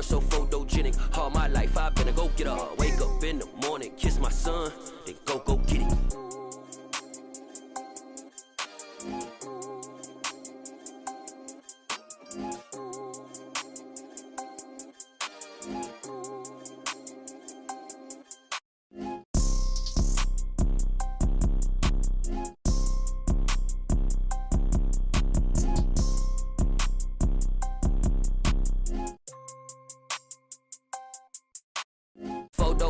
so photogenic. All my life I've been a go-getter. Wake up in the morning, kiss my son, then go get it.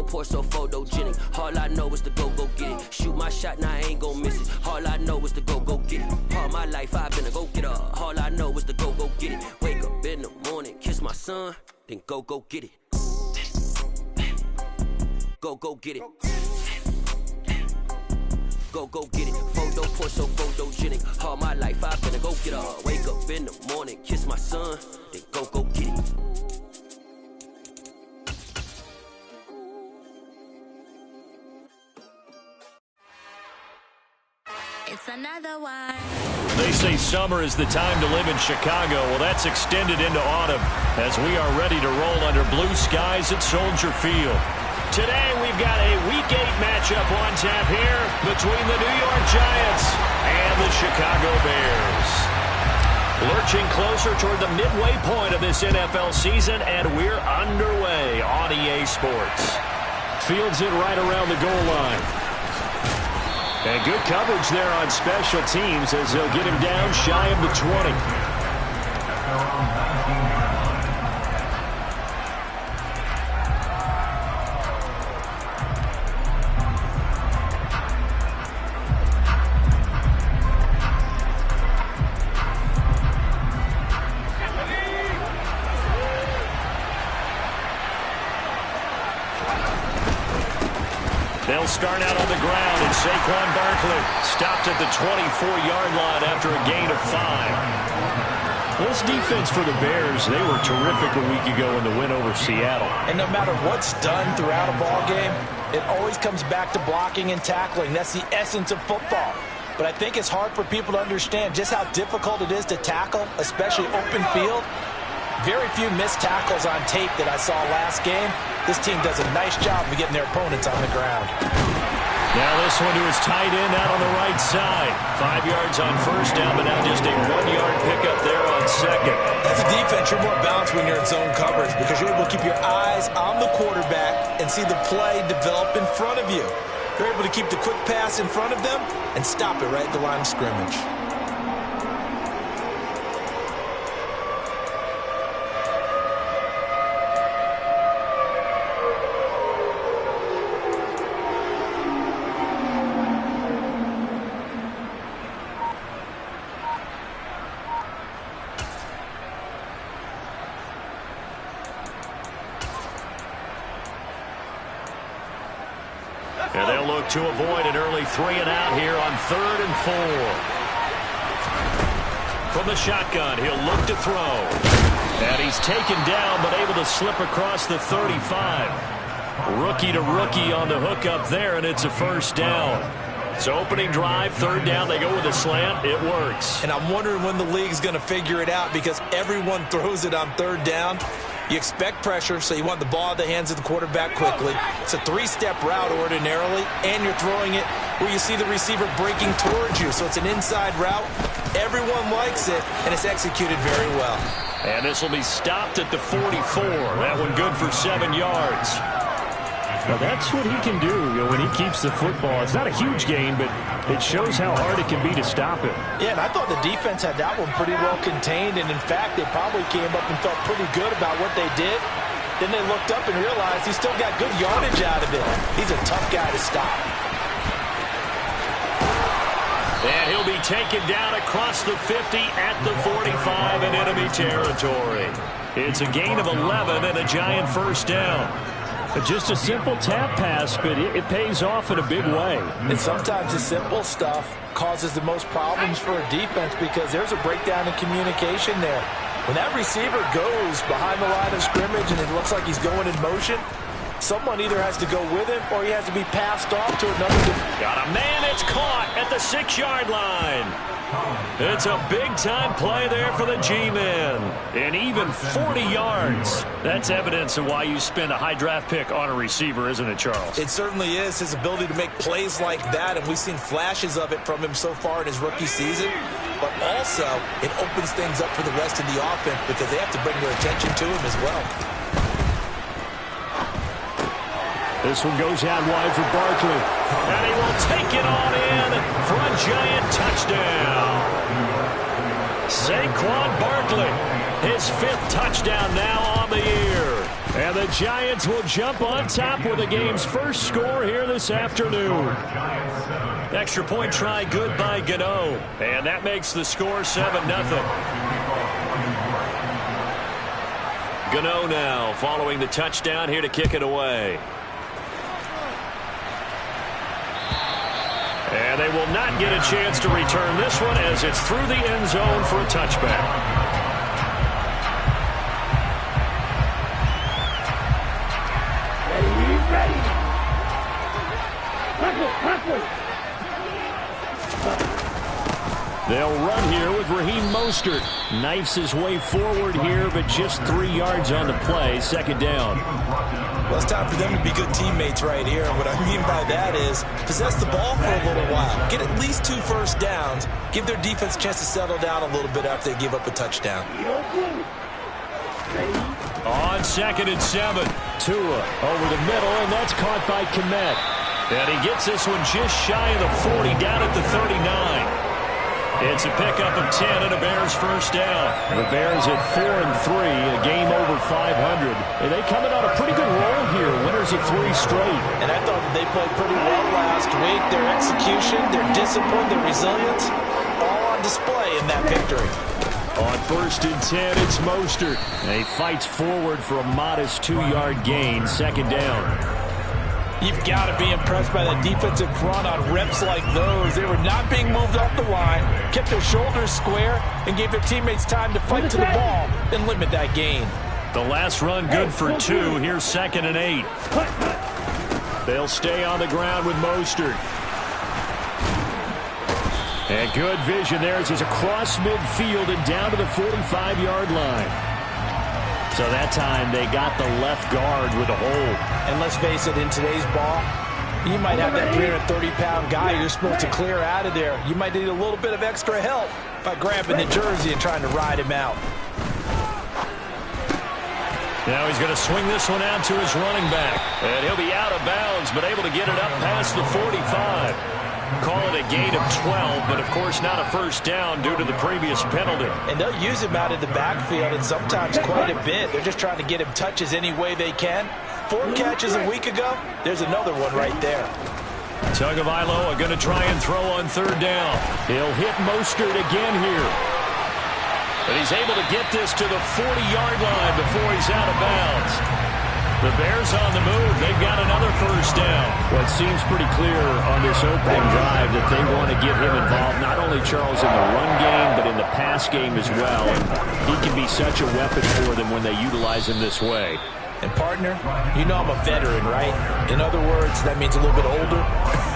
Pour so photogenic. All I know is to go get it. Shoot my shot, now I ain't gon' miss it. All I know is to go get it. All my life I've been a go-getter. All I know is to go get it. Wake up in the morning, kiss my son, then go get it. Go get it. Go get it. Photo pour so photogenic. All my life I've been a go-getter. Wake up in the morning, kiss my son, then go get it. It's another one. They say summer is the time to live in Chicago. Well, that's extended into autumn as we are ready to roll under blue skies at Soldier Field. Today, we've got a Week 8 matchup on tap here between the New York Giants and the Chicago Bears. Lurching closer toward the midway point of this NFL season, and we're underway on EA Sports. Fields it right around the goal line. And good coverage there on special teams as they'll get him down shy of the 20. They'll start out on the ground, and Saquon Barkley stopped at the 24-yard line after a gain of 5. Well, this defense for the Bears, they were terrific a week ago in the win over Seattle. And no matter what's done throughout a ball game, it always comes back to blocking and tackling. That's the essence of football. But I think it's hard for people to understand just how difficult it is to tackle, especially open field. Very few missed tackles on tape that I saw last game. This team does a nice job of getting their opponents on the ground. Now this one to his tight end out on the right side. 5 yards on first down, but now just a 1-yard pickup there on second. As a defense, you're more balanced when you're in zone coverage because you're able to keep your eyes on the quarterback and see the play develop in front of you. You're able to keep the quick pass in front of them and stop it right at the line of scrimmage. And they'll look to avoid an early 3-and-out here on 3rd and 4. From the shotgun, he'll look to throw. And he's taken down, but able to slip across the 35. Rookie to rookie on the hook up there, and it's a first down. So opening drive, 3rd down, they go with a slant. It works. And I'm wondering when the league's going to figure it out because everyone throws it on 3rd down. You expect pressure, so you want the ball in the hands of the quarterback quickly. It's a 3-step route ordinarily, and you're throwing it where you see the receiver breaking towards you. So it's an inside route. Everyone likes it, and it's executed very well. And this will be stopped at the 44. That one good for 7 yards. Now that's what he can do, when he keeps the football. It's not a huge gain, but it shows how hard it can be to stop him. Yeah, and I thought the defense had that one pretty well contained, and in fact, they probably came up and felt pretty good about what they did. Then they looked up and realized he still got good yardage out of it. He's a tough guy to stop. And he'll be taken down across the 50 at the 45 in enemy territory. It's a gain of 11 and a Giant first down. Just a simple tap pass, but it pays off in a big way. And sometimes the simple stuff causes the most problems for a defense because there's a breakdown in communication there. When that receiver goes behind the line of scrimmage and it looks like he's going in motion, Someone either has to go with him or he has to be passed off to another. Got a man, it's caught at the 6-yard line. It's a big-time play there for the G-men. And even 40 yards. That's evidence of why you spend a high draft pick on a receiver, isn't it, Charles? It certainly is. His ability to make plays like that, and we've seen flashes of it from him so far in his rookie season. But also, it opens things up for the rest of the offense because they have to bring their attention to him as well. This one goes out wide for Barkley. And he will take it on in for a giant touchdown. Saquon Barkley, his 5th touchdown now on the year. And the Giants will jump on top with the game's first score here this afternoon. Extra point try good by Gano. And that makes the score 7-0. Gano now following the touchdown here to kick it away. And they will not get a chance to return this one as it's through the end zone for a touchback. They'll run here with Raheem Mostert. Knifes his way forward here, but just 3 yards on the play. 2nd down. Well, it's time for them to be good teammates right here. And what I mean by that is possess the ball for a little while. Get at least 2 first downs. Give their defense a chance to settle down a little bit after they give up a touchdown. On 2nd and 7. Tua over the middle, and that's caught by Kmet. And he gets this one just shy of the 40, down at the 39. It's a pickup of 10 and a Bears first down. The Bears at 4-3, a game over 500. And they coming on a pretty good roll here. Winners of 3 straight. And I thought that they played pretty well last week. Their execution, their discipline, their resilience, all on display in that victory. On 1st and 10, it's Mostert. And he fights forward for a modest 2-yard gain. 2nd down. You've got to be impressed by that defensive front on reps like those. They were not being moved off the line, kept their shoulders square, and gave their teammates time to fight to the ball and limit that gain. The last run good for 2. Here's 2nd and 8. They'll stay on the ground with Mostert. And good vision there as he's across midfield and down to the 45-yard line. So that time they got the left guard with a hold. And let's face it, in today's ball, you might have that 330-pound guy you're supposed to clear out of there. You might need a little bit of extra help by grabbing the jersey and trying to ride him out. Now he's going to swing this one out to his running back. And he'll be out of bounds, but able to get it up past the 45. Call it a gain of 12, but of course not a first down due to the previous penalty. And they'll use him out in the backfield and sometimes quite a bit. They're just trying to get him touches any way they can. 4 catches a week ago. There's another one right there. Tagovailoa going to try and throw on 3rd down. He'll hit Mostert again here. But he's able to get this to the 40-yard line before he's out of bounds. The Bears on the move. They've got another first down. Well, it seems pretty clear on this opening drive that they want to get him involved, not only, Charles, in the run game, but in the pass game as well. And he can be such a weapon for them when they utilize him this way. And, partner, you know I'm a veteran, right? In other words, that means a little bit older.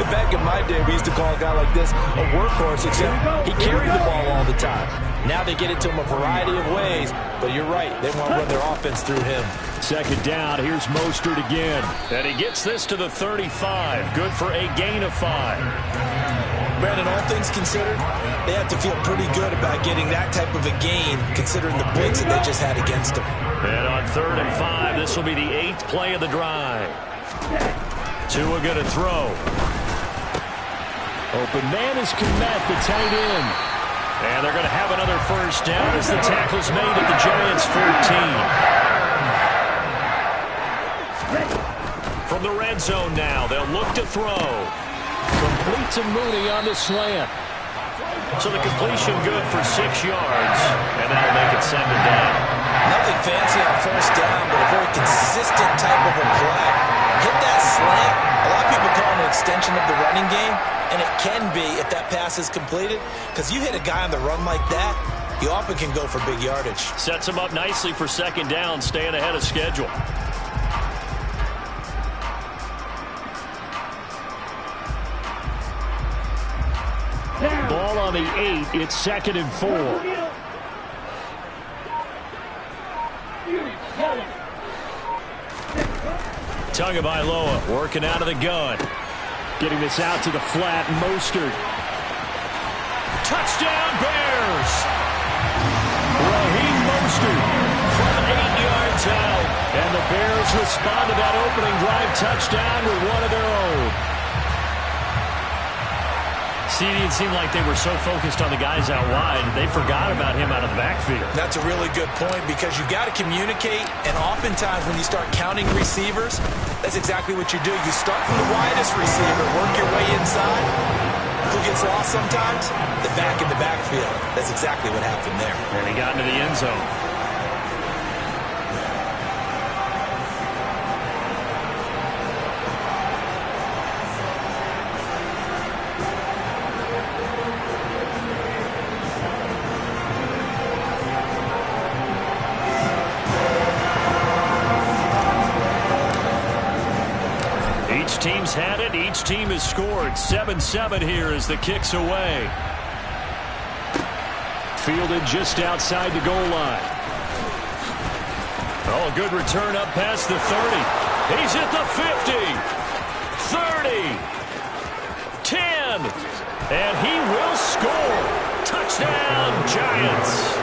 Back in my day, we used to call a guy like this a workhorse, except he carried the ball all the time. Now they get it to him a variety of ways, but you're right. They want to run their offense through him. 2nd down. Here's Mostert again. And he gets this to the 35. Good for a gain of 5. Brandon, all things considered, they have to feel pretty good about getting that type of a gain, considering the blitz that they just had against them. And on 3rd and 5, this will be the 8th play of the drive. Tua going to throw. Open man is Kmet, the tight end. And they're going to have another first down as the tackle's made at the Giants' 14. From the red zone now, they'll look to throw. Complete to Mooney on the slant. So the completion good for 6 yards, and that'll make it 2nd down. Nothing fancy on first down, but a very consistent type of a play. Hit that slant. A lot of people call it an extension of the running game, and it can be if that pass is completed, because you hit a guy on the run like that, you often can go for big yardage. Sets him up nicely for 2nd down, staying ahead of schedule. ball on the 8. It's 2nd and 4. Tagovailoa working out of the gun. Getting this out to the flat. Mostert. Touchdown Bears! Raheem Mostert from 8 yards out. And the Bears respond to that opening drive touchdown with one of their own. See, it seemed like they were so focused on the guys out wide, they forgot about him out of the backfield. That's a really good point because you've got to communicate, and oftentimes when you start counting receivers, that's exactly what you do. You start from the widest receiver, work your way inside. Who gets lost sometimes? The back in the backfield. That's exactly what happened there. And he got into the end zone. Each team's had it. Each team has scored. 7-7 here as the kick's away. Fielded just outside the goal line. Oh, a good return up past the 30. He's at the 50. 30. 10. And he will score. Touchdown, Giants.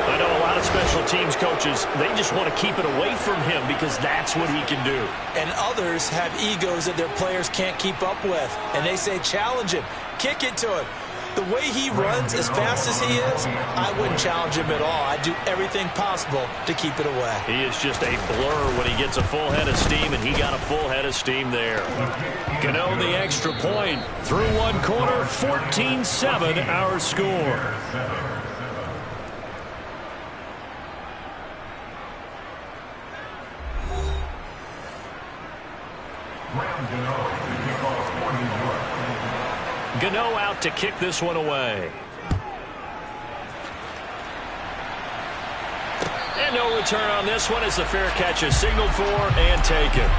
I know a lot of special teams coaches, they just want to keep it away from him because that's what he can do. And others have egos that their players can't keep up with. And they say, challenge him, kick it to him. The way he runs as fast as he is, I wouldn't challenge him at all. I'd do everything possible to keep it away. He is just a blur when he gets a full head of steam, and he got a full head of steam there. Gano the extra point. Through one quarter, 14-7 our score. Gano out to kick this one away. And no return on this one as the fair catch is signaled for and taken.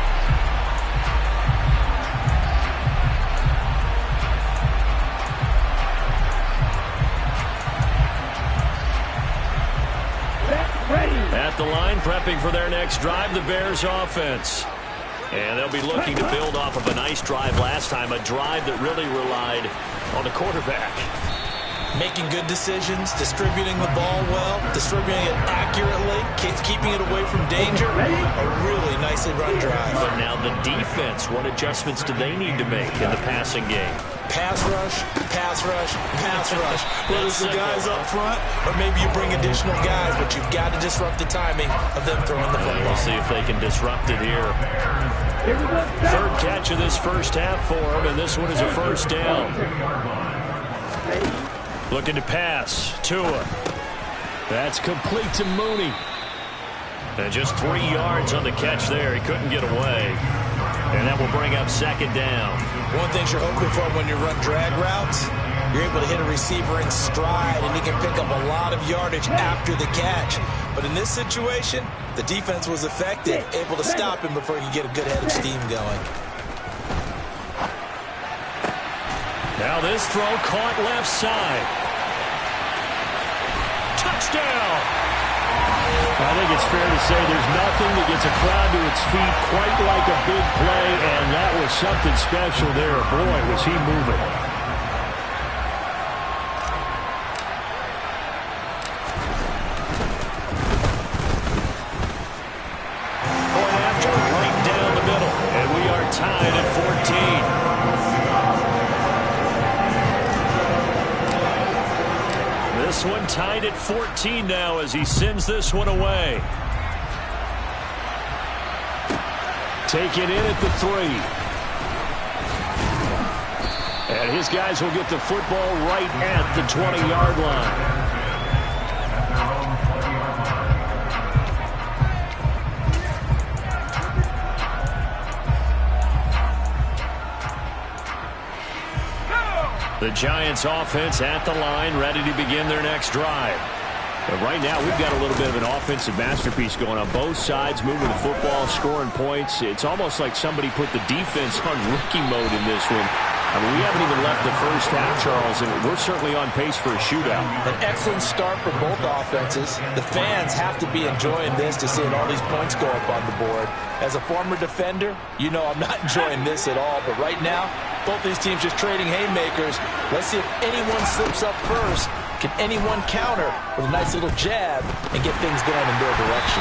At the line, prepping for their next drive, the Bears offense. And they'll be looking to build off of a nice drive last time, a drive that really relied on the quarterback. Making good decisions, distributing the ball well, distributing it accurately, keeping it away from danger. A really nicely run drive. But now the defense, what adjustments do they need to make in the passing game? Pass rush, pass rush, pass rush. Whether it's the guys up front or maybe you bring additional guys, but you've got to disrupt the timing of them throwing the football. We'll see if they can disrupt it here. Third catch of this first half for him, and this one is a first down. Looking to pass. Tua. That's complete to Mooney. And just 3 yards on the catch there. He couldn't get away. And that will bring up second down. One thing you're hoping for when you run drag routes, you're able to hit a receiver in stride, and he can pick up a lot of yardage after the catch. But in this situation, the defense was effective, able to stop him before he could get a good head of steam going. Now this throw caught left side. Touchdown! I think it's fair to say there's nothing that gets a crowd to its feet quite like a big play, and that was something special there. Boy, was he moving. Point after, right down the middle, and we are tied at 14. This one tied at 14 now as he sends this one away. Take it in at the 3. And his guys will get the football right at the 20-yard line. The Giants offense at the line, ready to begin their next drive. But right now, we've got a little bit of an offensive masterpiece going on both sides, moving the football, scoring points. It's almost like somebody put the defense on rookie mode in this one. I mean, we haven't even left the first half, Charles, and we're certainly on pace for a shootout. An excellent start for both offenses. The fans have to be enjoying this to seeing all these points go up on the board. As a former defender, you know I'm not enjoying this at all. But right now, both these teams just trading haymakers. Let's see if anyone slips up first. Can anyone counter with a nice little jab and get things going in their direction?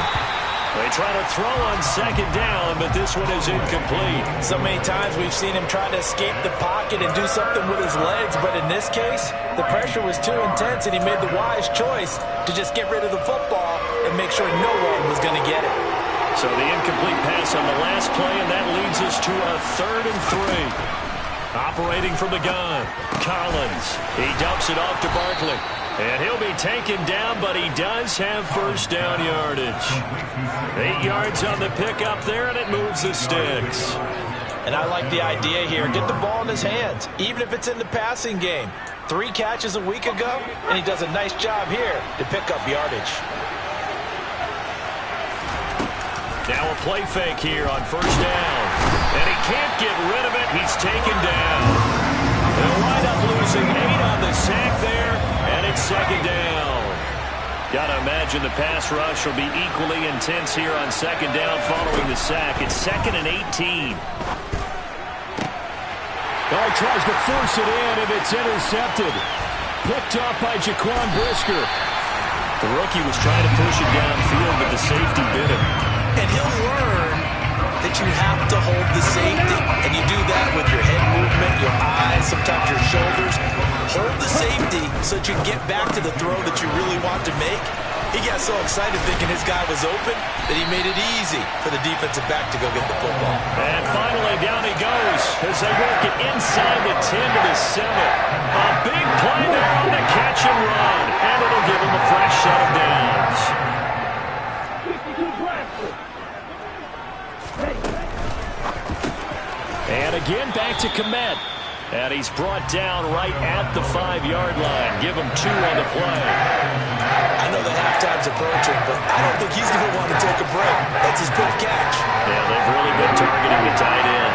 They try to throw on second down, but this one is incomplete. So many times we've seen him try to escape the pocket and do something with his legs, but in this case, the pressure was too intense and he made the wise choice to just get rid of the football and make sure no one was going to get it. So the incomplete pass on the last play, and that leads us to a 3rd and 3. Operating from the gun, Collins. He dumps it off to Barkley. And he'll be taken down, but he does have first down yardage. 8 yards on the pickup there, and it moves the sticks. And I like the idea here. Get the ball in his hands, even if it's in the passing game. 3 catches a week ago, and he does a nice job here to pick up yardage. Now a play fake here on first down. And he can't get rid of it. He's taken down. They'll wind up losing 8 on the sack there. And it's second down. Got to imagine the pass rush will be equally intense here on second down following the sack. It's 2nd and 18. Oh, he tries to force it in, and it's intercepted. Picked up by Jaquan Brisker. The rookie was trying to push it downfield, but the safety bit him. And he'll learn that you have to hold the safety. And you do that with your head movement, your eyes, sometimes your shoulders. Hold the safety so that you can get back to the throw that you really want to make. He got so excited thinking his guy was open that he made it easy for the defensive back to go get the football. And finally down he goes as they work it inside the 10 to the 7. A big play there on the catch and run. And it'll give him a fresh set of downs. And again back to Komet. And he's brought down right at the 5-yard line. Give him 2 on the play. I know that halftime's approaching, but I don't think he's going to want to take a break. That's his big catch. Yeah, they've really been targeting the tight end.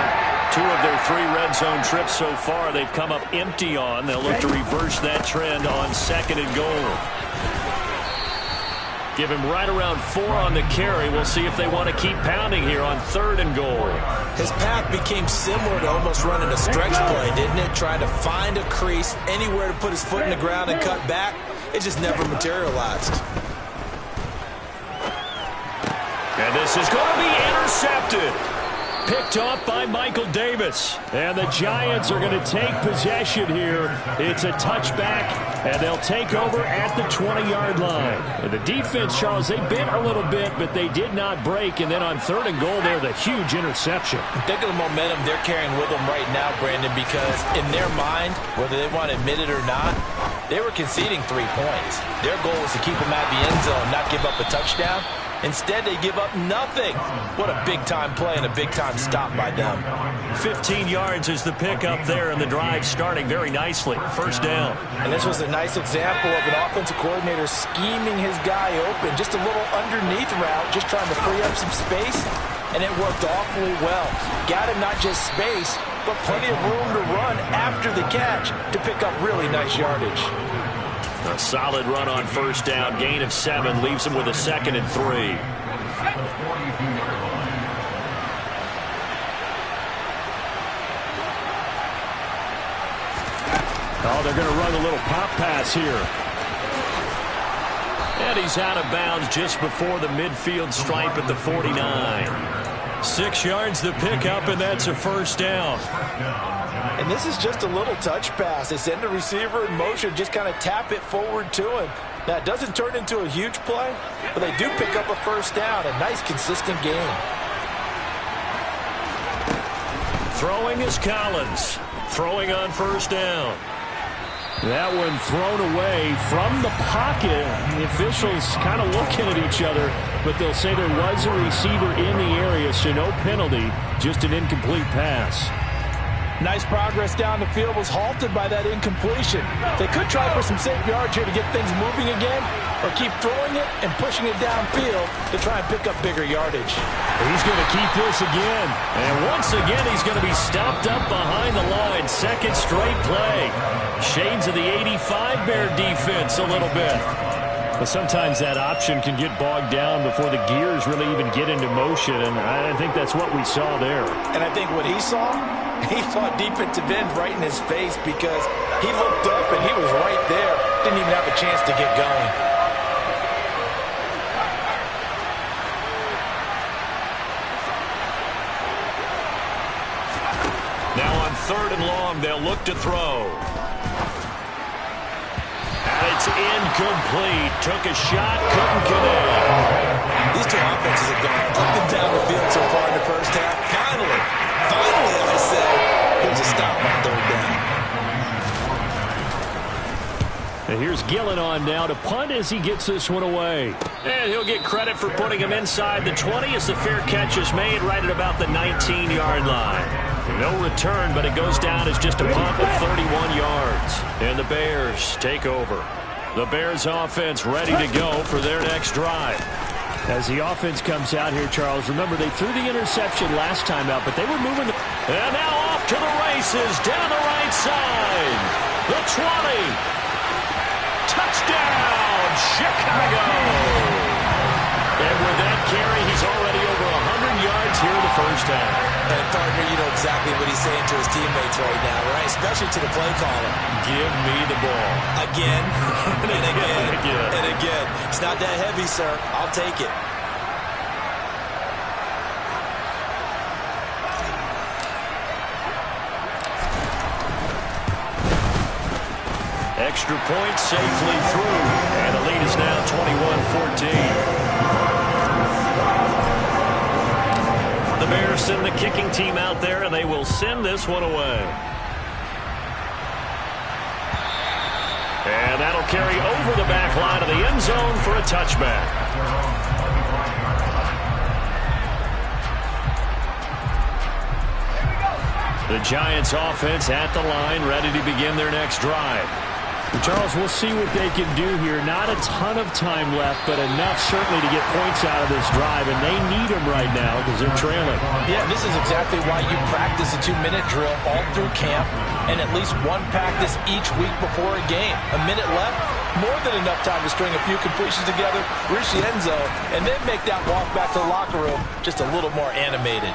2 of their 3 red zone trips so far they've come up empty on. They'll look to reverse that trend on 2nd and goal. Give him right around 4 on the carry. We'll see if they want to keep pounding here on 3rd and goal. His path became similar to almost running a stretch play, didn't it? Trying to find a crease, anywhere to put his foot in the ground and cut back. It just never materialized. And this is going to be intercepted. Picked off by Michael Davis. And the Giants are going to take possession here. It's a touchback, and they'll take over at the 20-yard line. And the defense, Charles, they bit a little bit, but they did not break. And then on 3rd and goal there, the huge interception. Think of the momentum they're carrying with them right now, Brandon, because in their mind, whether they want to admit it or not, they were conceding 3 points. Their goal was to keep them out of the end zone, not give up a touchdown. Instead, they give up nothing. What a big-time play and a big-time stop by them. 15 yards is the pickup there, and the drive starting very nicely. First down. And this was a nice example of an offensive coordinator scheming his guy open. Just a little underneath route, just trying to free up some space, and it worked awfully well. Got him not just space, but plenty of room to run after the catch to pick up really nice yardage. A solid run on first down. Gain of 7 leaves him with a 2nd and 3. Oh, they're going to run a little pop pass here. And he's out of bounds just before the midfield stripe at the 49. 6 yards the pickup, and that's a first down. And this is just a little touch pass. They send the receiver in motion, just kind of tap it forward to him. Now, it doesn't turn into a huge play, but they do pick up a first down. A nice, consistent game. Throwing is Collins. Throwing on first down. That one thrown away from the pocket. The officials kind of looking at each other, but they'll say there was a receiver in the area, so no penalty, just an incomplete pass. Nice progress down the field was halted by that incompletion. They could try for some safe yards here to get things moving again, or keep throwing it and pushing it downfield to try and pick up bigger yardage. He's going to keep this again. And once again, he's going to be stopped up behind the line. Second straight play. Shades of the 85 Bear defense a little bit. But sometimes that option can get bogged down before the gears really even get into motion, and I think that's what we saw there. And I think what he saw defensive end right in his face, because he looked up and he was right there. Didn't even have a chance to get going. Now on 3rd and long, they'll look to throw. And it's incomplete. Took a shot, couldn't connect. These two offenses have gone up and down the field so far in the first half. Finally, I say, there's a stop on 3rd down. And here's Gillen on now to punt as he gets this one away. And he'll get credit for putting him inside the 20 as the fair catch is made right at about the 19-yard line. No return, but it goes down as just a punt of 31 yards. And the Bears take over. The Bears offense ready to go for their next drive. As the offense comes out here, Charles, remember they threw the interception last time out, but they were moving the... And now off to the races down the right side. The 20. Touchdown, Chicago. And with that carry, he's already over 100 yards here in the first half. And partner, you know exactly what he's saying to his teammates right now, right? Especially to the play caller. Give me the ball. Again, and again, and again. It's not that heavy, sir. I'll take it. Extra point safely through. And the lead is now 21-14. The Bears send the kicking team out there, and they will send this one away. And that'll carry over the back line of the end zone for a touchback. The Giants offense at the line, ready to begin their next drive. Charles, we'll see what they can do here. Not a ton of time left, but enough certainly to get points out of this drive, and they need them right now because they're trailing. Yeah, this is exactly why you practice a 2-minute drill all through camp and at least one practice each week before a game. A minute left, more than enough time to string a few completions together, reach the end zone, and then make that walk back to the locker room just a little more animated.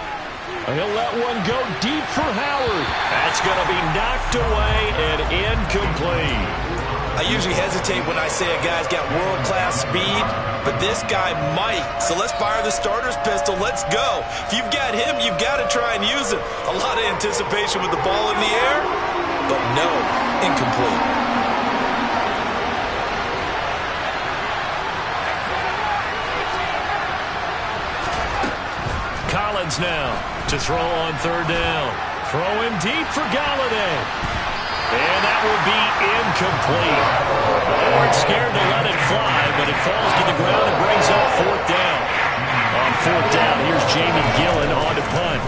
He'll let one go deep for Howard. That's going to be knocked away and incomplete. I usually hesitate when I say a guy's got world-class speed, but this guy might. So let's fire the starter's pistol. Let's go. If you've got him, you've got to try and use him. A lot of anticipation with the ball in the air, but no, incomplete. Collins now to throw on 3rd down. Throw him deep for Galladay. And that will be incomplete. They weren't scared to let it fly, but it falls to the ground and brings up 4th down. On 4th down, here's Jamie Gillen on to punt.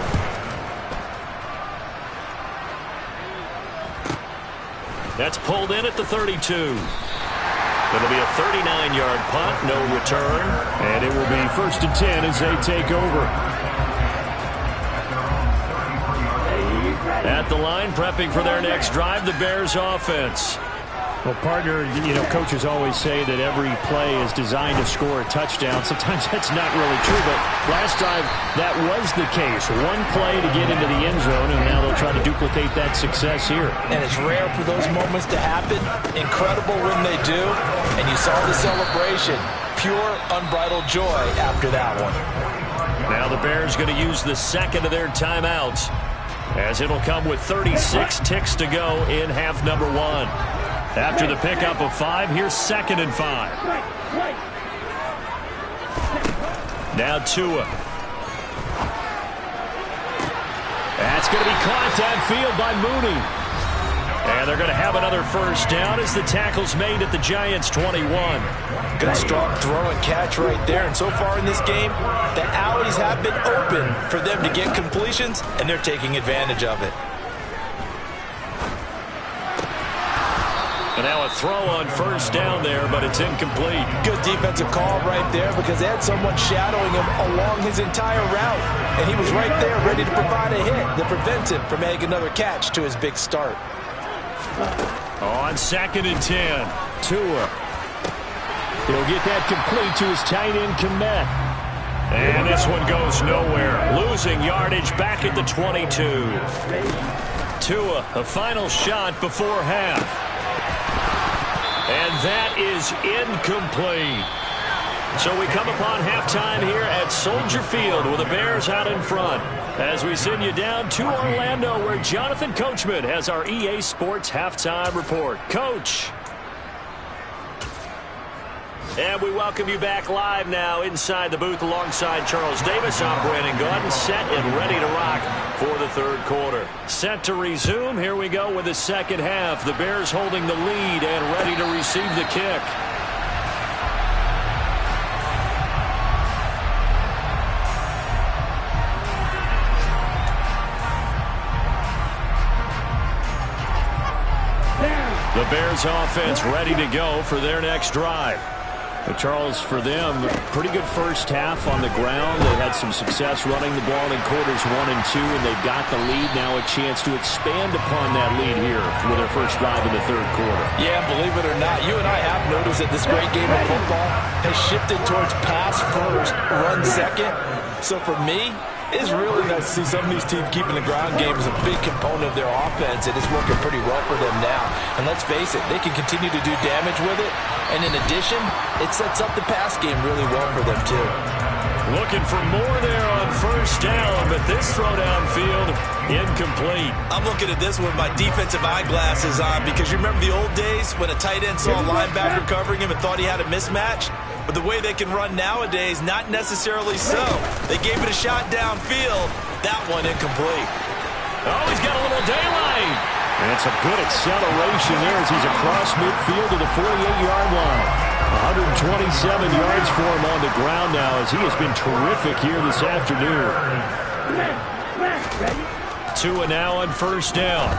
That's pulled in at the 32. It'll be a 39-yard punt, no return, and it will be 1st and 10 as they take over. At the line, prepping for their next drive, the Bears offense. Well, partner, you know, coaches always say that every play is designed to score a touchdown. Sometimes that's not really true, but last drive, that was the case. One play to get into the end zone, and now they'll try to duplicate that success here. And it's rare for those moments to happen. Incredible when they do. And you saw the celebration. Pure, unbridled joy after that one. Now the Bears going to use the second of their timeouts, as it'll come with 36 ticks to go in half number 1. After the pickup of 5, here's 2nd and 5. Now Tua. That's going to be caught downfield by Mooney. And they're going to have another first down as the tackle's made at the Giants' 21. Good strong throw and catch right there. And so far in this game, the alleys have been open for them to get completions, and they're taking advantage of it. And now a throw on first down there, but it's incomplete. Good defensive call right there because they had someone shadowing him along his entire route. And he was right there ready to provide a hit that prevents him from adding another catch to his big start. On 2nd and 10. Tua. He'll get that complete to his tight end Komet. And this one goes nowhere. Losing yardage back at the 22. Tua, a final shot before half. And that is incomplete. So we come upon halftime here at Soldier Field with the Bears out in front. As we send you down to Orlando where Jonathan Coachman has our EA Sports Halftime Report. Coach. And we welcome you back live now inside the booth alongside Charles Davis. I'm Brandon Gaudin, set and ready to rock for the third quarter. Set to resume. Here we go with the second half. The Bears holding the lead and ready to receive the kick. The Bears offense ready to go for their next drive. But Charles, for them, pretty good first half on the ground. They had some success running the ball in quarters 1 and 2, and they've got the lead now, a chance to expand upon that lead here with their first drive in the third quarter. Yeah, believe it or not, you and I have noticed that this great game of football has shifted towards pass first, run second. So for me, it's really nice to see some of these teams keeping the ground game as a big component of their offense, and it's working pretty well for them now. And let's face it, they can continue to do damage with it, and in addition, it sets up the pass game really well for them too. Looking for more there on first down, but this throw downfield, incomplete. I'm looking at this with my defensive eyeglasses on because you remember the old days when a tight end saw a linebacker covering him and thought he had a mismatch? But the way they can run nowadays, not necessarily so. They gave it a shot downfield. That one incomplete. Oh, he's got a little daylight. And it's a good acceleration there as he's across midfield to the 48-yard line. 127 yards for him on the ground now as he has been terrific here this afternoon. Tua now on first down.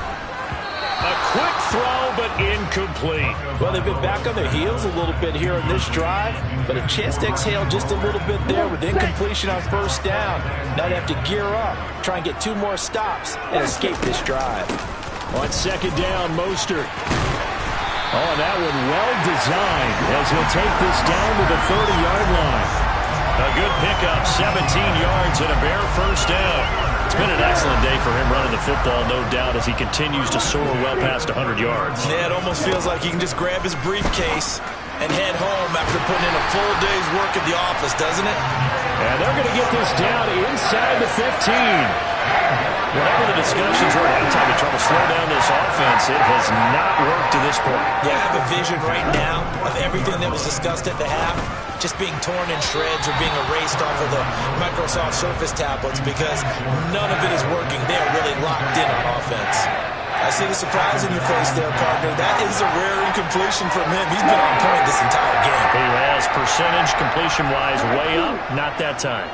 A quick throw, but incomplete. Well, they've been back on their heels a little bit here in this drive, but a chance to exhale just a little bit there with incompletion on first down. Now they have to gear up, try and get 2 more stops, and escape this drive. On second down, Mostert. Oh, that one well designed as he'll take this down to the 30-yard line. A good pickup, 17 yards and a Bear first down. It's been an excellent day for him running the football, no doubt, as he continues to soar well past 100 yards. Yeah, it almost feels like he can just grab his briefcase and head home after putting in a full day's work at the office, doesn't it? And they're going to get this down inside the 15. Whatever the discussions were at halftime to try to slow down this offense, it has not worked to this point. Yeah, I have a vision right now of everything that was discussed at the half just being torn in shreds or being erased off of the Microsoft Surface tablets because none of it is working. They are really locked in on offense. I see the surprise in your face there, partner. That is a rare incompletion from him. He's been on point this entire game. He has percentage completion-wise way up. Not that time.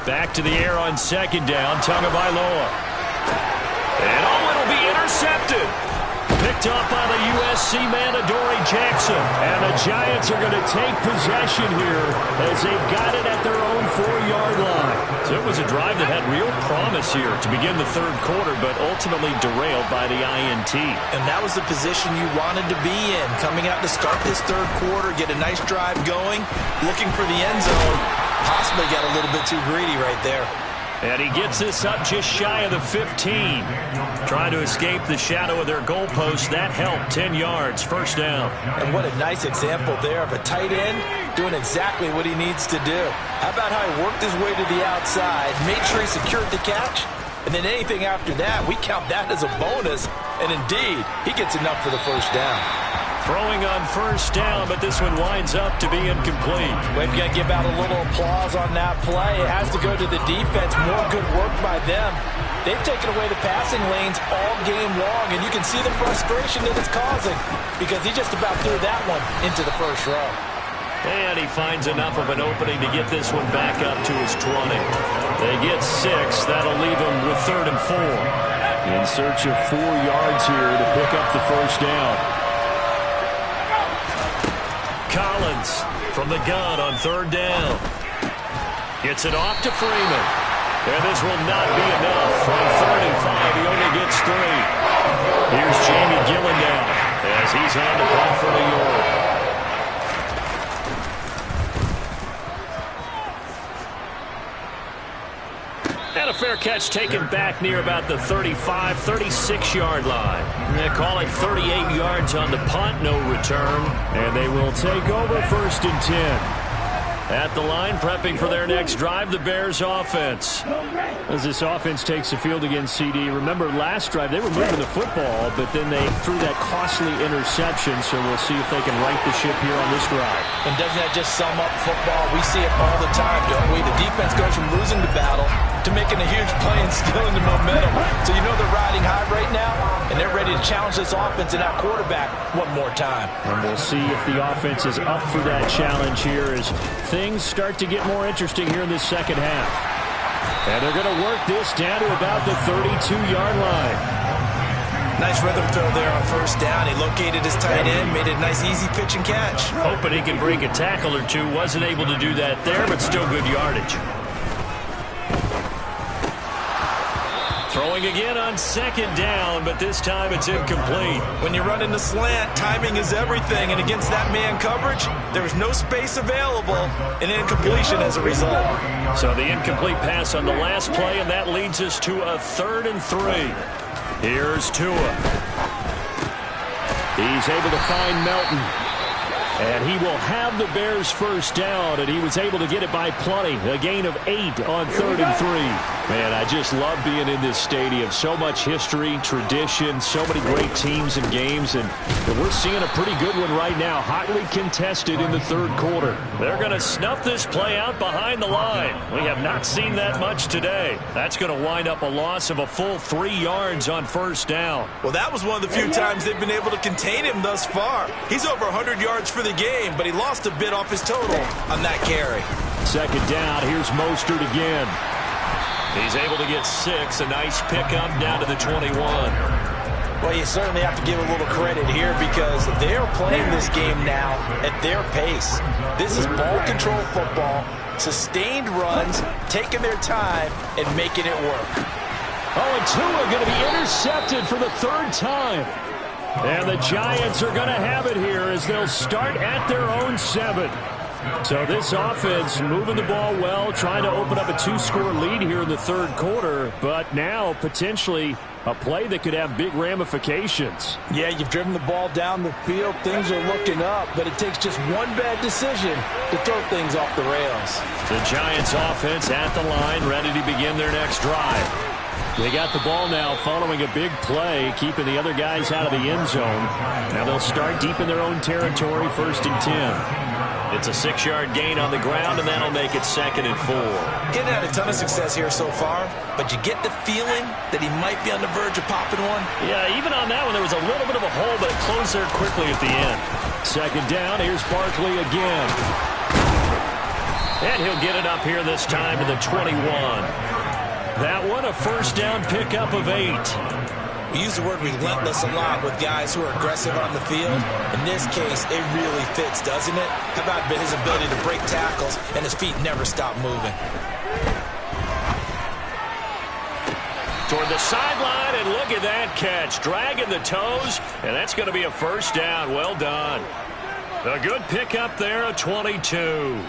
Back to the air on second down. Tagovailoa. And it'll be intercepted. Picked up by the USC man, Adoree Jackson. And the Giants are going to take possession here as they've got it at their own 4-yard line. So it was a drive that had real promise here to begin the third quarter, but ultimately derailed by the INT. And that was the position you wanted to be in. Coming out to start this third quarter, get a nice drive going, looking for the end zone. Possibly got a little bit too greedy right there. And he gets this up just shy of the 15. Trying to escape the shadow of their goalpost. That helped. 10 yards. First down. And what a nice example there of a tight end doing exactly what he needs to do. How about how he worked his way to the outside, made sure he secured the catch, and then anything after that, we count that as a bonus. And indeed, he gets enough for the first down. Throwing on first down, but this one winds up to be incomplete. We've got to give out a little applause on that play. It has to go to the defense. More good work by them. They've taken away the passing lanes all game long, and you can see the frustration that it's causing because he just about threw that one into the first row. And he finds enough of an opening to get this one back up to his 20. They get 6. That'll leave him with 3rd and 4. In search of 4 yards here to pick up the first down. Collins from the gun on 3rd down. Gets it off to Freeman. And this will not be enough. On 3rd and 5, he only gets 3. Here's Jamie Gillen down as he's on to punt for New York. And a fair catch taken back near about the 35, 36-yard line. They call it 38 yards on the punt, no return. And they will take over 1st and 10. At the line, prepping for their next drive, the Bears offense. As this offense takes the field against CD, remember last drive they were moving the football, but then they threw that costly interception, so we'll see if they can right the ship here on this drive. And doesn't that just sum up football? We see it all the time, don't we? The defense goes from losing the battle to making a huge play and stealing the momentum. So you know they're riding high right now, and they're ready to challenge this offense and that quarterback one more time. And we'll see if the offense is up for that challenge here as things start to get more interesting here in this second half. And they're going to work this down to about the 32-yard line. Nice rhythm throw there on 1st down. He located his tight end, made it a nice easy pitch and catch. Hoping he can break a tackle or two. Wasn't able to do that there, but still good yardage. Throwing again on 2nd down, but this time it's incomplete. When you run in the slant, timing is everything, and against that man coverage, there's no space available, and incompletion as a result. So the incomplete pass on the last play, and that leads us to a 3rd and 3. Here's Tua. He's able to find Melton. And he will have the Bears 1st down, and he was able to get it by plenty. A gain of 8 on 3rd and 3. Man, I just love being in this stadium. So much history, tradition, so many great teams and games, and we're seeing a pretty good one right now. Hotly contested in the 3rd quarter. They're going to snuff this play out behind the line. We have not seen that much today. That's going to wind up a loss of a full 3 yards on 1st down. Well, that was one of the few times they've been able to contain him thus far. He's over 100 yards for the game, but he lost a bit off his total on that carry. 2nd down, here's Mostert again. He's able to get 6, a nice pickup down to the 21. Well, you certainly have to give a little credit here because they're playing this game now at their pace. This is ball control football, sustained runs, taking their time, and making it work. Oh, and Tua going to be intercepted for the 3rd time. And the Giants are going to have it here as they'll start at their own 7. So this offense moving the ball well, trying to open up a 2-score lead here in the 3rd quarter, but now potentially a play that could have big ramifications. Yeah, you've driven the ball down the field. Things are looking up, but it takes just one bad decision to throw things off the rails. The Giants offense at the line, ready to begin their next drive. They got the ball now following a big play, keeping the other guys out of the end zone. Now they'll start deep in their own territory, 1st and 10. It's a 6-yard gain on the ground, and that'll make it 2nd and 4. Getting had a ton of success here so far, but you get the feeling that he might be on the verge of popping one. Yeah, even on that one, there was a little bit of a hole, but it closed there quickly at the end. 2nd down, here's Barkley again. And he'll get it up here this time to the 21. That one, a 1st down pickup of 8. We use the word relentless a lot with guys who are aggressive on the field. In this case, it really fits, doesn't it? How about his ability to break tackles and his feet never stop moving? Toward the sideline, and look at that catch. Dragging the toes, and that's going to be a 1st down. Well done. A good pickup there, a 22.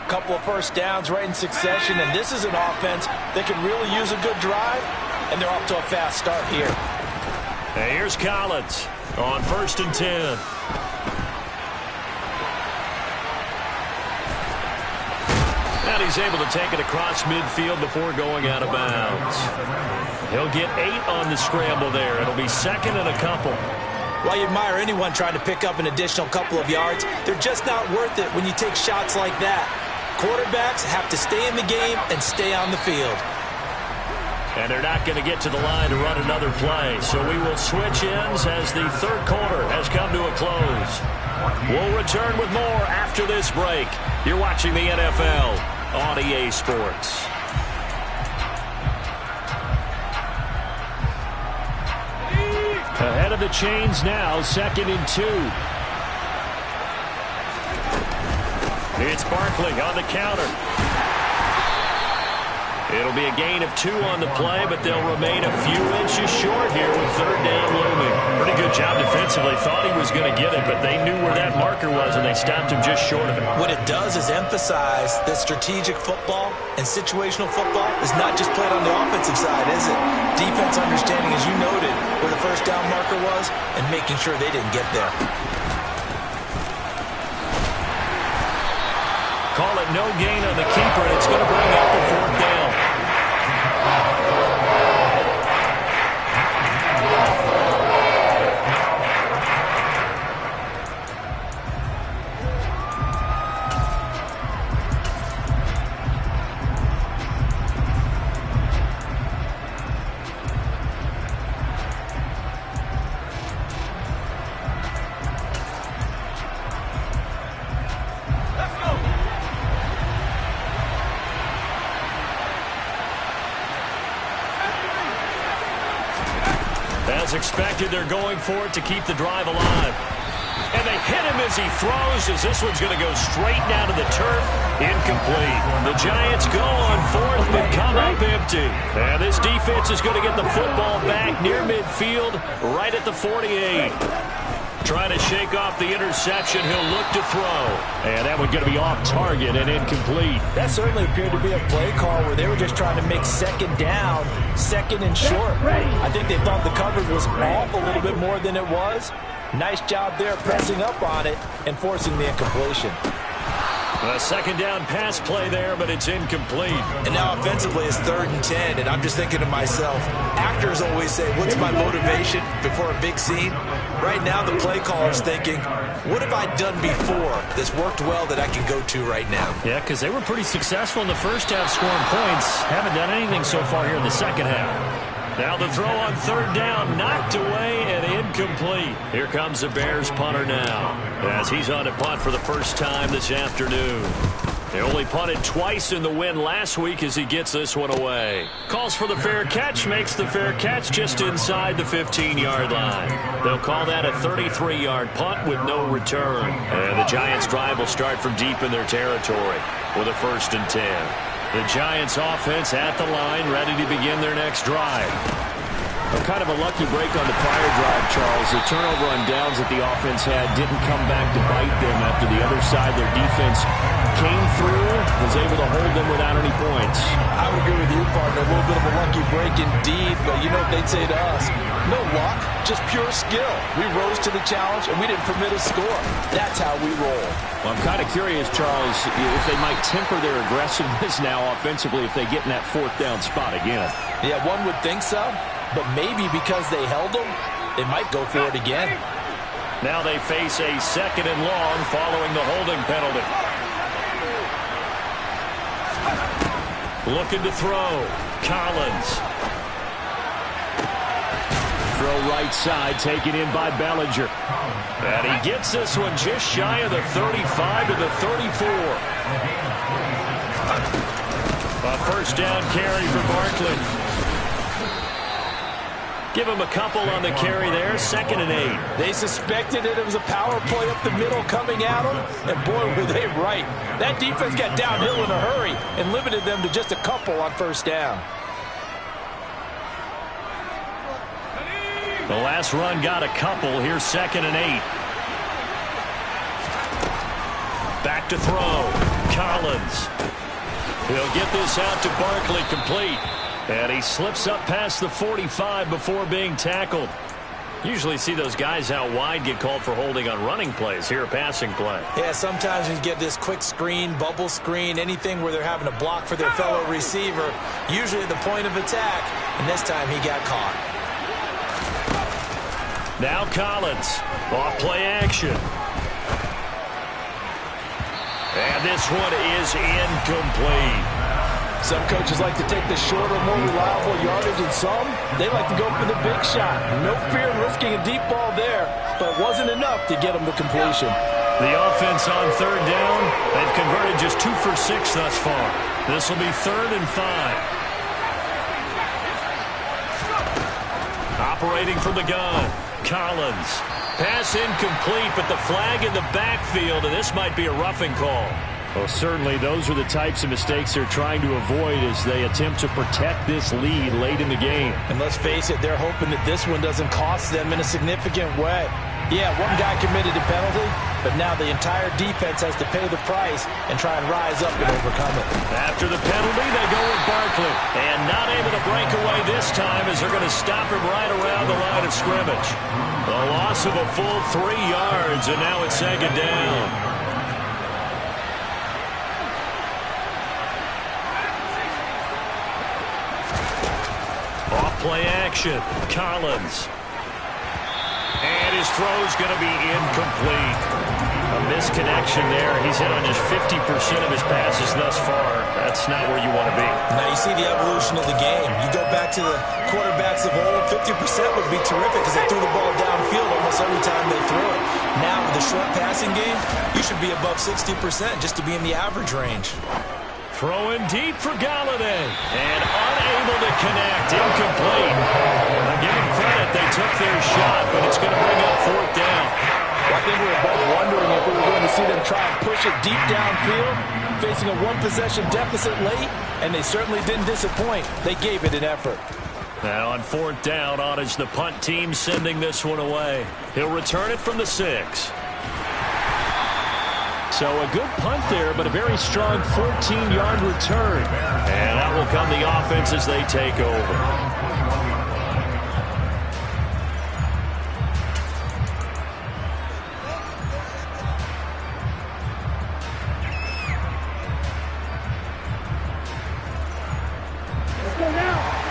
Couple of 1st downs right in succession, and this is an offense that can really use a good drive, and they're off to a fast start here. And here's Collins on 1st and 10. And he's able to take it across midfield before going out of bounds. He'll get 8 on the scramble there. It'll be 2nd and a couple. While you admire anyone trying to pick up an additional couple of yards, they're just not worth it when you take shots like that. Quarterbacks have to stay in the game and stay on the field. And they're not going to get to the line to run another play. So we will switch ends as the 3rd quarter has come to a close. We'll return with more after this break. You're watching the NFL on EA Sports. Ahead of the chains now, 2nd and 2. It's Barkley on the counter. It'll be a gain of 2 on the play, but they'll remain a few inches short here with third down looming. Pretty good job defensively. Thought he was going to get it, but they knew where that marker was, and they stopped him just short of it. What it does is emphasize that strategic football and situational football is not just played on the offensive side, is it? Defense understanding, as you noted, where the first down marker was and making sure they didn't get there. Call it no gain on the keeper, and it's going to bring up the 4th down. As expected, they're going for it to keep the drive alive. And they hit him as he throws, as this one's going to go straight down to the turf. Incomplete. The Giants go on 4th, but come up empty. And this defense is going to get the football back near midfield, right at the 48. Trying to shake off the interception. He'll look to throw. And that one going to be off target and incomplete. That certainly appeared to be a play call where they were just trying to make second down, second and short. I think they thought the coverage was off a little bit more than it was. Nice job there pressing up on it and forcing the incompletion. A second down pass play there, but it's incomplete. And now offensively it's 3rd and 10, and I'm just thinking to myself, actors always say, what's my motivation before a big scene? Right now the play caller's thinking, what have I done before that's worked well that I can go to right now? Yeah, because they were pretty successful in the first half scoring points. Haven't done anything so far here in the second half. Now the throw on 3rd down, knocked away and incomplete. Here comes the Bears punter now, as he's on to punt for the first time this afternoon. They only punted twice in the win last week as he gets this one away. Calls for the fair catch, makes the fair catch just inside the 15-yard line. They'll call that a 33-yard punt with no return. And the Giants' drive will start from deep in their territory with a 1st and 10. The Giants offense at the line, ready to begin their next drive. Kind of a lucky break on the prior drive, Charles. The turnover on downs that the offense had didn't come back to bite them after the other side. Their defense came through, was able to hold them without any points. I would agree with you, partner. A little bit of a lucky break indeed, but you know what they'd say to us? No luck, just pure skill. We rose to the challenge, and we didn't permit a score. That's how we roll. Well, I'm kind of curious, Charles, if they might temper their aggressiveness now offensively if they get in that 4th down spot again. Yeah, one would think so. But maybe because they held them, they might go for it again. Now they face a 2nd and long following the holding penalty. Looking to throw. Collins. Throw right side, taken in by Bellinger. And he gets this one just shy of the 35 to the 34. A 1st down carry for Barkley. Give him a couple on the carry there, 2nd and 8. They suspected it was a power play up the middle coming at them, and boy, were they right. That defense got downhill in a hurry and limited them to just a couple on 1st down. The last run got a couple. Here's 2nd and 8. Back to throw. Collins. He'll get this out to Barkley, complete. And he slips up past the 45 before being tackled. Usually see those guys out wide get called for holding on running plays. Here, a passing play. Yeah, sometimes when you get this quick screen, bubble screen, anything where they're having to block for their fellow receiver, usually at the point of attack, and this time he got caught. Now Collins, off play action. And this one is incomplete. Some coaches like to take the shorter, more reliable yardage, and some, they like to go for the big shot. No fear in risking a deep ball there, but it wasn't enough to get them to completion. The offense on 3rd down, they've converted just 2 for 6 thus far. This will be 3rd and 5. Operating from the gun, Collins. Pass incomplete, but the flag in the backfield, and this might be a roughing call. Well, certainly those are the types of mistakes they're trying to avoid as they attempt to protect this lead late in the game. And let's face it, they're hoping that this one doesn't cost them in a significant way. Yeah, one guy committed a penalty, but now the entire defense has to pay the price and try and rise up and overcome it. After the penalty, they go with Barkley. And not able to break away this time as they're going to stop him right around the line of scrimmage. The loss of a full 3 yards, and now it's second down. Off-play action. Collins. And his throw's going to be incomplete. A misconnection there. He's hit on just 50% of his passes thus far. That's not where you want to be. Now you see the evolution of the game. You go back to the quarterbacks of old, 50% would be terrific because they threw the ball downfield almost every time they threw it. Now with the short passing game, you should be above 60% just to be in the average range. Throwing deep for Galladay. And unable to connect. Incomplete. I give him credit. They took their shot, but it's going to bring up fourth down. Well, I think we were both wondering if we were going to see them try and push it deep downfield, facing a one-possession deficit late, and they certainly didn't disappoint. They gave it an effort. Now on fourth down, on is the punt team sending this one away. He'll return it from the 6. So a good punt there, but a very strong 14-yard return. And that will come the offense as they take over.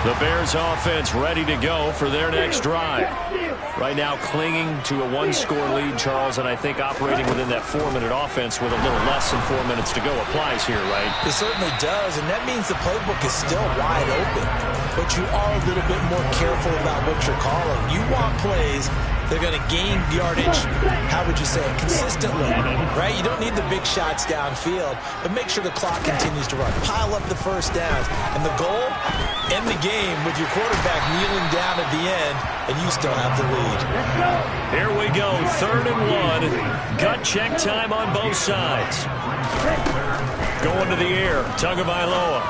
The Bears offense ready to go for their next drive. Right now clinging to a one-score lead, Charles, and I think operating within that 4-minute offense with a little less than 4 minutes to go applies here, right? It certainly does, and that means the playbook is still wide open. But you are a little bit more careful about what you're calling. You want plays they're going to gain yardage, how would you say it, consistently, right? You don't need the big shots downfield, but make sure the clock continues to run. Pile up the first downs. And the goal, end the game with your quarterback kneeling down at the end, and you still have the lead. Here we go, 3rd and 1. Gut check time on both sides. Going to the air, Tagovailoa.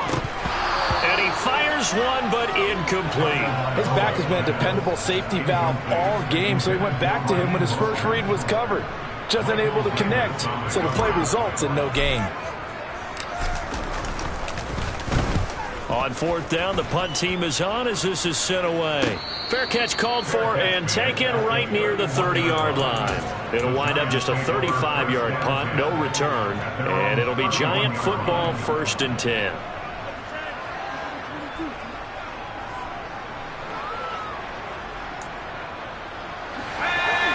And he fires one, but incomplete. His back has been a dependable safety valve all game, so he went back to him when his first read was covered. Just unable to connect, so the play results in no gain. On 4th down, the punt team is on as this is sent away. Fair catch called for and taken right near the 30-yard line. It'll wind up just a 35-yard punt, no return, and it'll be Giant football 1st and 10.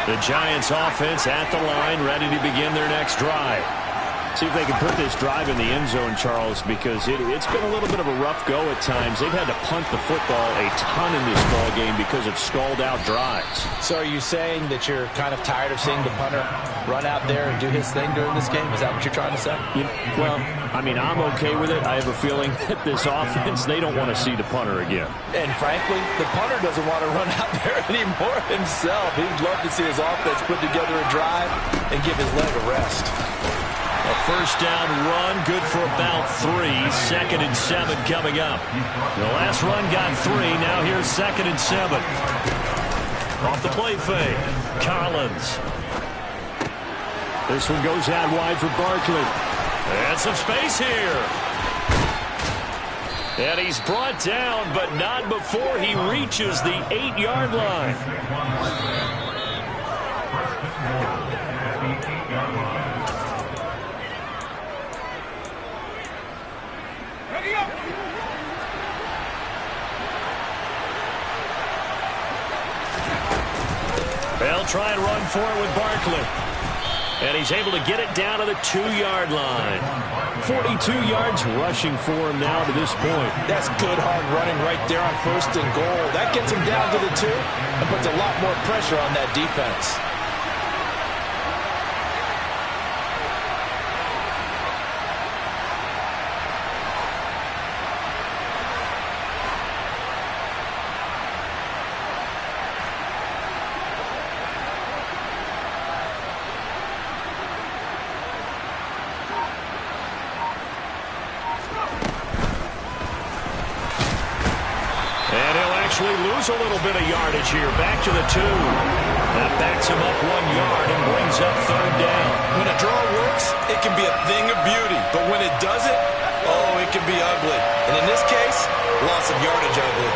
The Giants offense at the line, ready to begin their next drive. See if they can put this drive in the end zone, Charles, because it's been a little bit of a rough go at times. They've had to punt the football a ton in this ball game because of stalled-out drives. So are you saying that you're kind of tired of seeing the punter run out there and do his thing during this game? Is that what you're trying to say? Well, I mean, I'm okay with it. I have a feeling that this offense, they don't want to see the punter again. And frankly, the punter doesn't want to run out there anymore himself. He'd love to see his offense put together a drive and give his leg a rest. A 1st down run, good for about 3. 2nd and 7 coming up. The last run got 3. Now here's 2nd and 7. Off the play fake. Collins. This one goes out wide for Barkley. And some space here. And he's brought down, but not before he reaches the 8-yard line. They'll try and run for it with Barkley. And he's able to get it down to the 2-yard line. 42 yards rushing for him now to this point. That's good hard running right there on 1st and goal. That gets him down to the 2 and puts a lot more pressure on that defense. actually lose a little bit of yardage here. Back to the 2. That backs him up 1 yard and brings up 3rd down. When a draw works, it can be a thing of beauty. But when it doesn't, oh, it can be ugly. And in this case, loss of yardage ugly.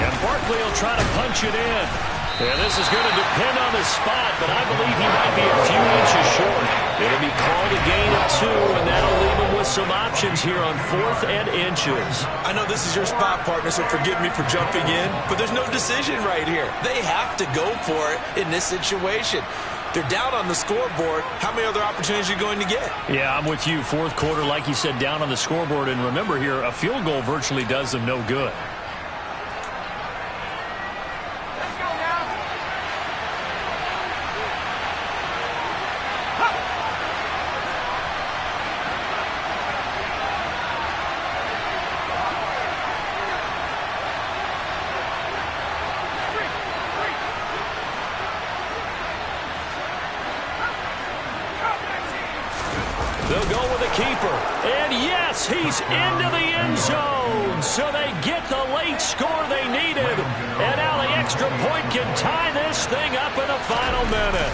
And Barkley will try to punch it in. Yeah, this is going to depend on the spot, but I believe he might be a few inches short. It'll be called a gain of 2, and that'll leave him with some options here on 4th and inches. I know this is your spot, partner, so forgive me for jumping in, but there's no decision right here. They have to go for it in this situation. They're down on the scoreboard. How many other opportunities are you going to get? Yeah, I'm with you. 4th quarter, like you said, down on the scoreboard. And remember here, a field goal virtually does them no good. They'll go with a keeper. And yes, he's into the end zone. So they get the late score they needed. And now the extra point can tie this thing up in the final minute.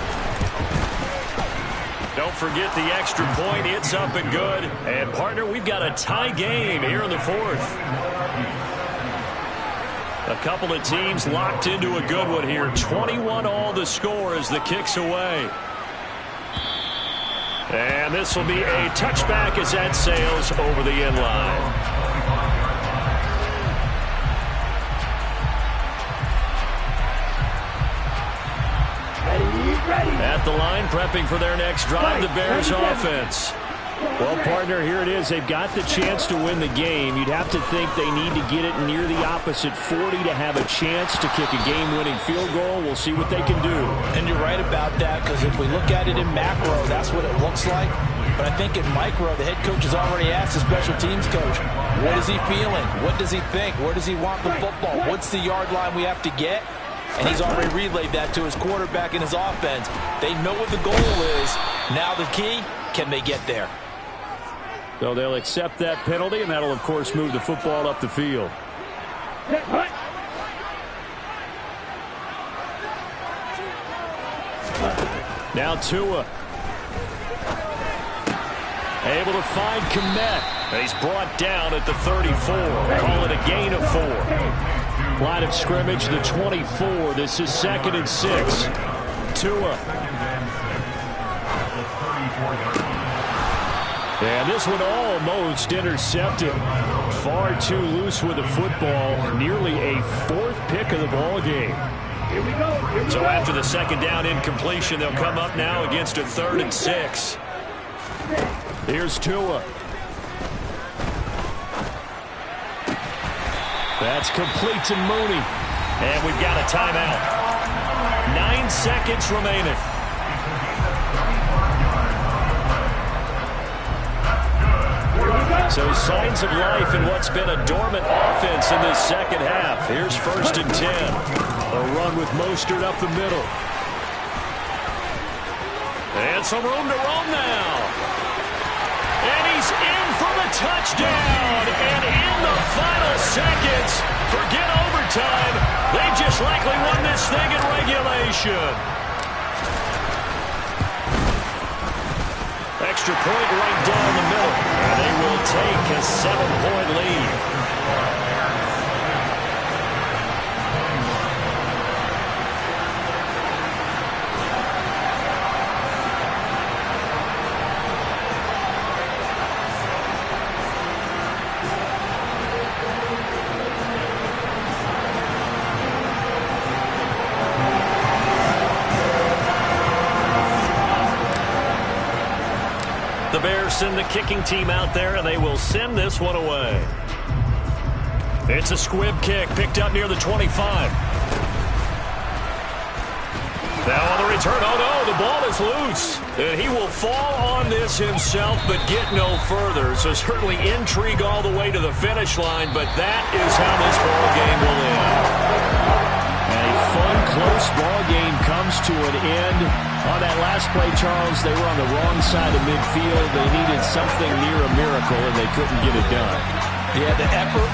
Don't forget the extra point. It's up and good. And, partner, we've got a tie game here in the 4th. A couple of teams locked into a good one here. 21-all the score as the kick's away. And this will be a touchback as that sails over the end line. At the line, prepping for their next drive, the Bears offense. Well, partner, here it is. They've got the chance to win the game. You'd have to think they need to get it near the opposite 40 to have a chance to kick a game-winning field goal. We'll see what they can do. And you're right about that, because if we look at it in macro, that's what it looks like. But I think in micro, the head coach has already asked the special teams coach, what is he feeling? What does he think? Where does he want the football? What's the yard line we have to get? And he's already relayed that to his quarterback and his offense. They know what the goal is. Now the key, can they get there? So they'll accept that penalty, and that'll, of course, move the football up the field. Now Tua. Able to find Komet. And he's brought down at the 34. Call it a gain of 4. Line of scrimmage, the 24. This is 2nd and 6. Tua. And this one almost intercepted. Far too loose with the football. Nearly a 4th pick of the ball game. Here we go. So after the 2nd down incompletion, they'll come up now against a 3rd and 6. Here's Tua. That's complete to Mooney. And we've got a timeout. 9 seconds remaining. So signs of life in what's been a dormant offense in this 2nd half. Here's 1st and 10. A run with Mostert up the middle. And some room to roam now. And he's in for the touchdown. And in the final seconds, forget overtime. They just likely won this thing in regulation. Extra point right down the middle. And they will take a 7-point lead. The Bears send the kicking team out there, and they will send this one away. It's a squib kick picked up near the 25. Now on the return, oh no, the ball is loose. And he will fall on this himself, but get no further. So certainly intrigue all the way to the finish line, but that is how this ball game will end. A fun, close ball game comes to an end. On that last play, Charles, they were on the wrong side of midfield. They needed something near a miracle, and they couldn't get it done. Yeah, the effort,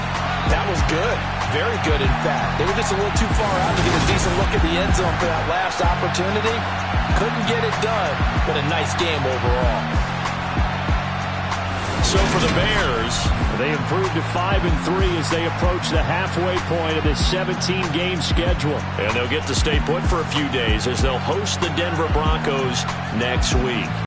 that was good. Very good, in fact. They were just a little too far out to get a decent look at the end zone for that last opportunity. Couldn't get it done, but a nice game overall. So for the Bears, they improved to 5-3 as they approach the halfway point of this 17-game schedule. And they'll get to stay put for a few days as they'll host the Denver Broncos next week.